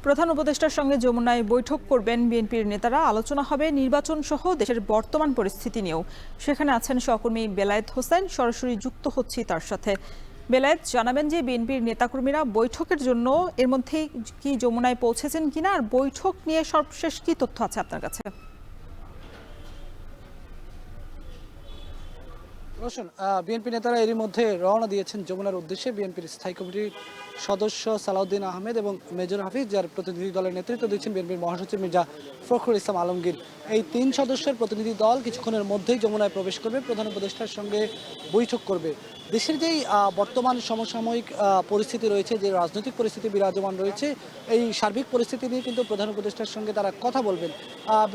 প্রধান উপদেষ্টার সঙ্গে যমুনায় বৈঠক করবেন বিএনপির নেতারা। আলোচনা হবে নির্বাচন সহ দেশের বর্তমান পরিস্থিতি নিয়েও। সেখানে আছেন সহকর্মী বেলায়েত হোসেন, সরাসরি যুক্ত হচ্ছি তার সাথে। বেলায়েত, জানাবেন যে বিএনপির নেতাকর্মীরা বৈঠকের জন্য এর মধ্যেই কি যমুনায় পৌঁছেছেন কিনা, আর বৈঠক নিয়ে সর্বশেষ কি তথ্য আছে আপনার কাছে? রোশন, বিএনপি নেতারা এরই মধ্যে রওনা দিয়েছেন যমুনার উদ্দেশ্যে। বিএনপির স্থায়ী কমিটির সদস্য সালাউদ্দিন আহমেদ এবং মেজর হাফিজ, যার প্রতিনিধি দলের নেতৃত্ব দিচ্ছেন বিএনপির মহাসচিব মির্জা ফখরুল ইসলাম আলমগীর। এই 3 সদস্যের প্রতিনিধি দল কিছুক্ষণের মধ্যেই যমুনায় প্রবেশ করবে, প্রধান উপদেষ্টার সঙ্গে বৈঠক করবে। দেশের যেই বর্তমান সমসাময়িক পরিস্থিতি রয়েছে, যে রাজনৈতিক পরিস্থিতি বিরাজমান রয়েছে, এই সার্বিক পরিস্থিতি নিয়ে কিন্তু প্রধান উপদেষ্টার সঙ্গে তারা কথা বলবেন।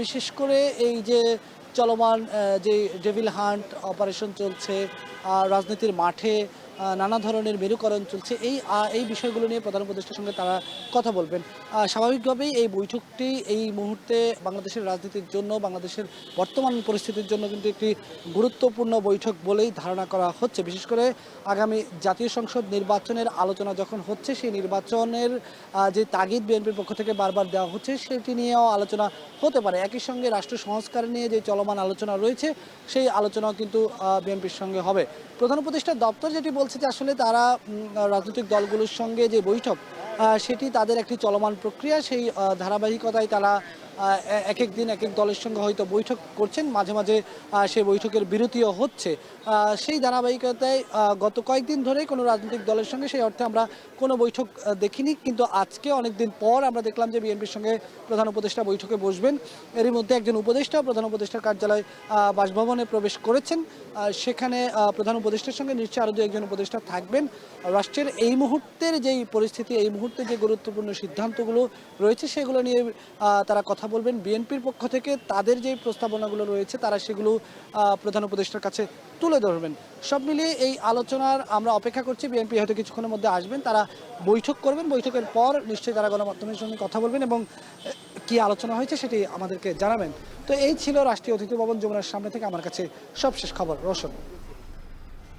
বিশেষ করে এই যে চলমান যে ডেভিল হান্ট অপারেশন চলছে, রাজনীতির মাঠে নানা ধরনের মেরুকরণ চলছে, এই বিষয়গুলো নিয়ে প্রধান উপদেষ্টার সঙ্গে তারা কথা বলবেন। স্বাভাবিকভাবেই এই বৈঠকটি এই মুহূর্তে বাংলাদেশের রাজনীতির জন্য, বাংলাদেশের বর্তমান পরিস্থিতির জন্য কিন্তু একটি গুরুত্বপূর্ণ বৈঠক বলেই ধারণা করা হচ্ছে। বিশেষ করে আগামী জাতীয় সংসদ নির্বাচনের আলোচনা যখন হচ্ছে, সেই নির্বাচনের যে তাগিদ বিএনপির পক্ষ থেকে বারবার দেওয়া হচ্ছে, সেটি নিয়েও আলোচনা হতে পারে। একই সঙ্গে রাষ্ট্র সংস্কার নিয়ে যে চলমান আলোচনা রয়েছে, সেই আলোচনাও কিন্তু বিএনপির সঙ্গে হবে। প্রধান উপদেষ্টার দপ্তর যেটি বলছে যে আসলে তারা রাজনৈতিক দলগুলোর সঙ্গে যে বৈঠক, সেটি তাদের একটি চলমান প্রক্রিয়া। সেই ধারাবাহিকতায় তারা এক এক দিন এক এক দলের সঙ্গে হয়তো বৈঠক করছেন, মাঝে মাঝে সেই বৈঠকের বিরতিও হচ্ছে। সেই ধারাবাহিকতায় গত কয়েকদিন ধরেই কোনো রাজনৈতিক দলের সঙ্গে সেই অর্থে আমরা কোনো বৈঠক দেখিনি, কিন্তু আজকে অনেক দিন পর আমরা দেখলাম যে বিএনপির সঙ্গে প্রধান উপদেষ্টা বৈঠকে বসবেন। এরই মধ্যে একজন উপদেষ্টা প্রধান উপদেষ্টার কার্যালয় বাসভবনে প্রবেশ করেছেন। সেখানে প্রধান উপদেষ্টার সঙ্গে নিশ্চয়ই আরও 2-1 উপদেষ্টা থাকবেন। রাষ্ট্রের এই মুহূর্তের যেই পরিস্থিতি, এই মুহূর্তে যে গুরুত্বপূর্ণ সিদ্ধান্তগুলো রয়েছে, সেগুলো নিয়ে তারা কথা বলবেন। বিএনপির পক্ষ থেকে তাদের যে প্রস্তাবনাগুলো রয়েছে, তারা সেগুলো প্রধান উপদেষ্টার কাছে তুলে ধরবেন। সব মিলিয়ে এই আলোচনার আমরা অপেক্ষা করছি। বিএনপি হয়তো কিছুক্ষণের মধ্যে আসবেন, তারা বৈঠক করবেন। বৈঠকের পর নিশ্চয়ই তারা গণমাধ্যমের সঙ্গে কথা বলবেন এবং কি আলোচনা হয়েছে সেটি আমাদেরকে জানাবেন। তো এই ছিল রাষ্ট্রীয় অতিথি ভবন যমুনার সামনে থেকে আমার কাছে সবশেষ খবর। রোশন।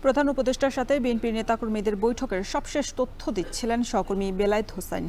প্রধান উপদেষ্টার সাথে বিএনপির নেতাকর্মীদের বৈঠকের সবশেষ তথ্য দিচ্ছিলেন সহকর্মী বেলায়েত হোসেন।